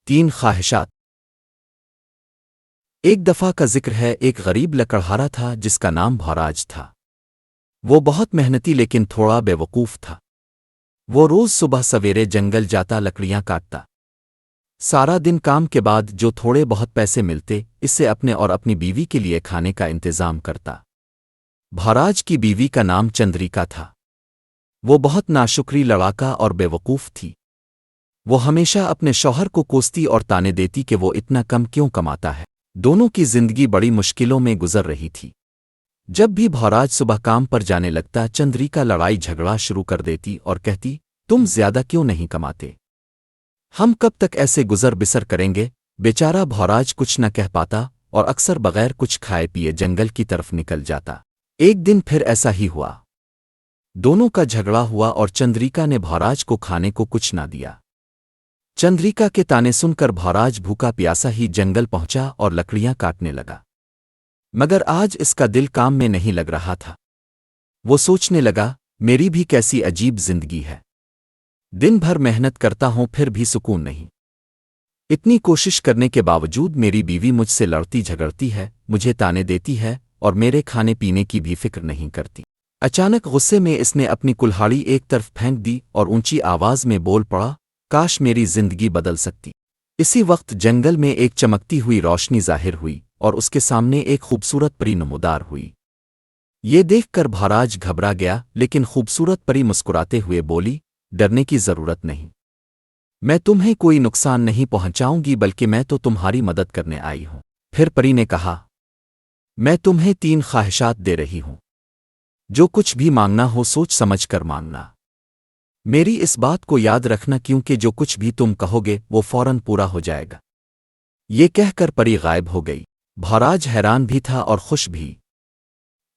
3 خواہشات۔ ایک دفعہ کا ذکر ہے، ایک غریب لکڑہارا تھا جس کا نام بھوراج تھا۔ وہ بہت محنتی لیکن تھوڑا بے وقوف تھا۔ وہ روز صبح سویرے جنگل جاتا، لکڑیاں کاٹتا۔ سارا دن کام کے بعد جو تھوڑے بہت پیسے ملتے، اس سے اپنے اور اپنی بیوی کے لیے کھانے کا انتظام کرتا۔ بھوراج کی بیوی کا نام چندریکا تھا۔ وہ بہت ناشکری، لڑاکا اور بے وقوف تھی۔ وہ ہمیشہ اپنے شوہر کو کوستی اور تانے دیتی کہ وہ اتنا کم کیوں کماتا ہے۔ دونوں کی زندگی بڑی مشکلوں میں گزر رہی تھی۔ جب بھی بھوراج صبح کام پر جانے لگتا، چندریکا لڑائی جھگڑا شروع کر دیتی اور کہتی، تم زیادہ کیوں نہیں کماتے؟ ہم کب تک ایسے گزر بسر کریں گے؟ بیچارہ بھوراج کچھ نہ کہہ پاتا اور اکثر بغیر کچھ کھائے پیے جنگل کی طرف نکل جاتا۔ ایک دن پھر ایسا ہی ہوا۔ دونوں کا جھگڑا ہوا اور چندریکا نے بھوراج کو کھانے کو کچھ نہ دیا۔ چندریکا کے تانے سن کر بھوراج بھوکا پیاسا ہی جنگل پہنچا اور لکڑیاں کاٹنے لگا۔ مگر آج اس کا دل کام میں نہیں لگ رہا تھا۔ وہ سوچنے لگا، میری بھی کیسی عجیب زندگی ہے۔ دن بھر محنت کرتا ہوں پھر بھی سکون نہیں۔ اتنی کوشش کرنے کے باوجود میری بیوی مجھ سے لڑتی جھگڑتی ہے، مجھے تانے دیتی ہے اور میرے کھانے پینے کی بھی فکر نہیں کرتی۔ اچانک غصے میں اس نے اپنی کلہاڑی ایک طرف پھینک دی اور اونچی آواز میں بول پڑا، کاش میری زندگی بدل سکتی۔ اسی وقت جنگل میں ایک چمکتی ہوئی روشنی ظاہر ہوئی اور اس کے سامنے ایک خوبصورت پری نمودار ہوئی۔ یہ دیکھ کر بھوراج گھبرا گیا، لیکن خوبصورت پری مسکراتے ہوئے بولی، ڈرنے کی ضرورت نہیں۔ میں تمہیں کوئی نقصان نہیں پہنچاؤں گی، بلکہ میں تو تمہاری مدد کرنے آئی ہوں۔ پھر پری نے کہا، میں تمہیں 3 خواہشات دے رہی ہوں۔ جو کچھ بھی مانگنا ہو سوچ سمجھ کر مانگنا۔ میری اس بات کو یاد رکھنا، کیونکہ جو کچھ بھی تم کہو گے وہ فوراً پورا ہو جائے گا۔ یہ کہہ کر پری غائب ہو گئی۔ بھوراج حیران بھی تھا اور خوش بھی۔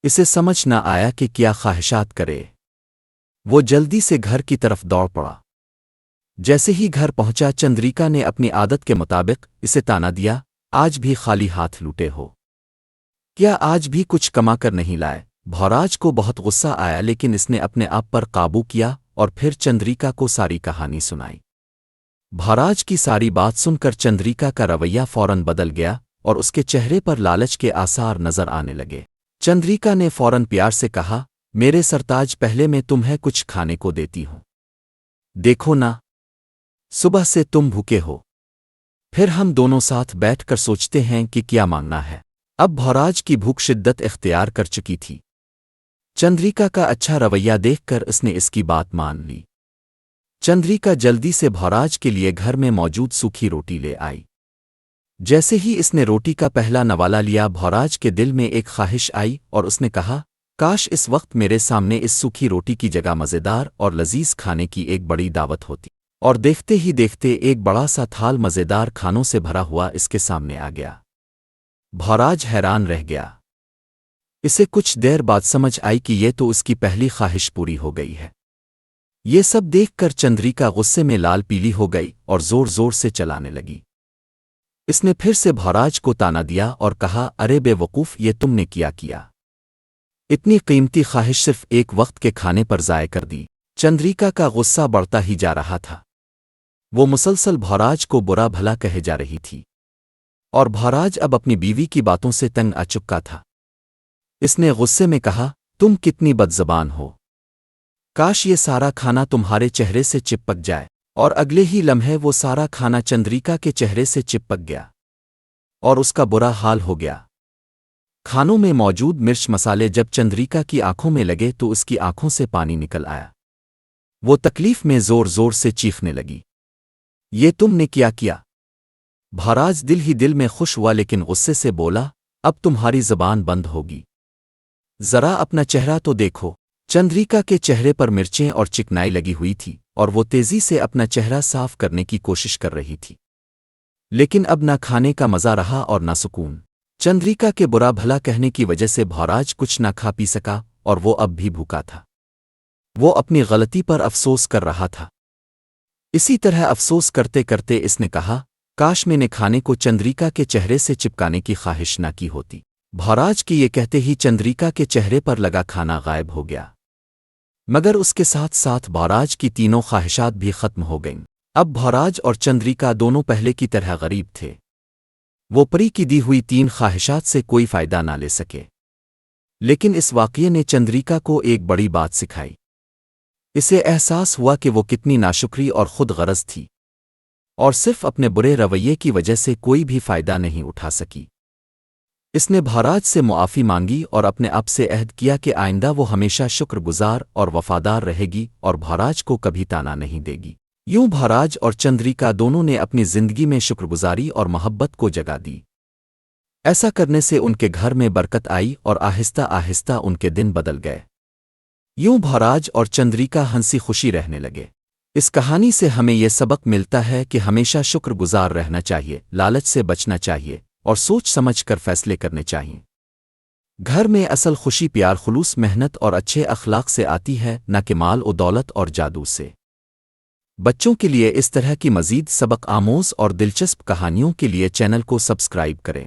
اسے سمجھ نہ آیا کہ کیا خواہشات کرے۔ وہ جلدی سے گھر کی طرف دوڑ پڑا۔ جیسے ہی گھر پہنچا، چندریکا نے اپنی عادت کے مطابق اسے تانا دیا، آج بھی خالی ہاتھ لوٹے ہو؟ کیا آج بھی کچھ کما کر نہیں لائے؟ بھوراج کو بہت غصہ آیا، لیکن اس نے اپنے آپ پر قابو کیا اور پھر چندریکا کو ساری کہانی سنائی۔ بھوراج کی ساری بات سن کر چندریکا کا رویہ فوراً بدل گیا اور اس کے چہرے پر لالچ کے آثار نظر آنے لگے۔ چندریکا نے فوراً پیار سے کہا، میرے سرتاج، پہلے میں تمہیں کچھ کھانے کو دیتی ہوں۔ دیکھو نا، صبح سے تم بھوکے ہو۔ پھر ہم دونوں ساتھ بیٹھ کر سوچتے ہیں کہ کیا مانگنا ہے۔ اب بھوراج کی بھوک شدت اختیار کر چکی تھی۔ چندریکا کا اچھا رویہ دیکھ کر اس نے اس کی بات مان لی۔ چندریکا جلدی سے بھوراج کے لیے گھر میں موجود سوکھی روٹی لے آئی۔ جیسے ہی اس نے روٹی کا پہلا نوالا لیا، بھوراج کے دل میں ایک خواہش آئی اور اس نے کہا، کاش اس وقت میرے سامنے اس سوکھی روٹی کی جگہ مزیدار اور لذیذ کھانے کی ایک بڑی دعوت ہوتی۔ اور دیکھتے ہی دیکھتے ایک بڑا سا تھال مزیدار کھانوں سے بھرا ہوا اس کے سامنے آ گیا۔ بھوراج حیران رہ گیا۔ اسے کچھ دیر بعد سمجھ آئی کہ یہ تو اس کی پہلی خواہش پوری ہو گئی ہے۔ یہ سب دیکھ کر چندریکا غصے میں لال پیلی ہو گئی اور زور زور سے چلانے لگی۔ اس نے پھر سے بھوراج کو تانا دیا اور کہا، ارے بے وقوف، یہ تم نے کیا؟ اتنی قیمتی خواہش صرف ایک وقت کے کھانے پر ضائع کر دی۔ چندریکا کا غصہ بڑھتا ہی جا رہا تھا۔ وہ مسلسل بھوراج کو برا بھلا کہے جا رہی تھی اور بھوراج اب اپنی بیوی کی باتوں سے تنگ آ چکا تھا۔ اس نے غصے میں کہا، تم کتنی بد زبان ہو! کاش یہ سارا کھانا تمہارے چہرے سے چپک جائے۔ اور اگلے ہی لمحے وہ سارا کھانا چندریکا کے چہرے سے چپک گیا اور اس کا برا حال ہو گیا۔ کھانوں میں موجود مرچ مسالے جب چندریکا کی آنکھوں میں لگے تو اس کی آنکھوں سے پانی نکل آیا۔ وہ تکلیف میں زور زور سے چیخنے لگی۔ یہ تم نے کیا؟ بھوراج دل ہی دل میں خوش ہوا، لیکن غصے سے بولا، اب تمہاری زبان بند ہوگی۔ ذرا اپنا چہرہ تو دیکھو۔ چندریکا کے چہرے پر مرچیں اور چکنائی لگی ہوئی تھی اور وہ تیزی سے اپنا چہرہ صاف کرنے کی کوشش کر رہی تھی، لیکن اب نہ کھانے کا مزہ رہا اور نہ سکون۔ چندریکا کے برا بھلا کہنے کی وجہ سے بھوراج کچھ نہ کھا پی سکا اور وہ اب بھی بھوکا تھا۔ وہ اپنی غلطی پر افسوس کر رہا تھا۔ اسی طرح افسوس کرتے کرتے اس نے کہا، کاش میں نے کھانے کو چندریکا کے چہرے سے چپکانے کی خواہش نہ کی ہوتی۔ بھوراج کی یہ کہتے ہی چندریکا کے چہرے پر لگا کھانا غائب ہو گیا، مگر اس کے ساتھ ساتھ بھوراج کی تینوں خواہشات بھی ختم ہو گئیں۔ اب بھوراج اور چندریکا دونوں پہلے کی طرح غریب تھے۔ وہ پری کی دی ہوئی 3 خواہشات سے کوئی فائدہ نہ لے سکے، لیکن اس واقعے نے چندریکا کو ایک بڑی بات سکھائی۔ اسے احساس ہوا کہ وہ کتنی ناشکری اور خود غرض تھی، اور صرف اپنے برے رویے کی وجہ سے کوئی بھی فائدہ نہیں اٹھا سکی۔ اس نے بھوراج سے معافی مانگی اور اپنے آپ سے عہد کیا کہ آئندہ وہ ہمیشہ شکر گزار اور وفادار رہے گی اور بھوراج کو کبھی تانا نہیں دے گی۔ یوں بھوراج اور چندریکا دونوں نے اپنی زندگی میں شکر گزاری اور محبت کو جگہ دی۔ ایسا کرنے سے ان کے گھر میں برکت آئی اور آہستہ آہستہ ان کے دن بدل گئے۔ یوں بھوراج اور چندریکا ہنسی خوشی رہنے لگے۔ اس کہانی سے ہمیں یہ سبق ملتا ہے کہ ہمیشہ شکر گزار رہنا چاہیے، لالچ سے بچنا چاہیے اور سوچ سمجھ کر فیصلے کرنے چاہئیں۔ گھر میں اصل خوشی پیار، خلوص، محنت اور اچھے اخلاق سے آتی ہے، نہ کہ مال و دولت اور جادو سے۔ بچوں کے لیے اس طرح کی مزید سبق آموز اور دلچسپ کہانیوں کے لیے چینل کو سبسکرائب کریں۔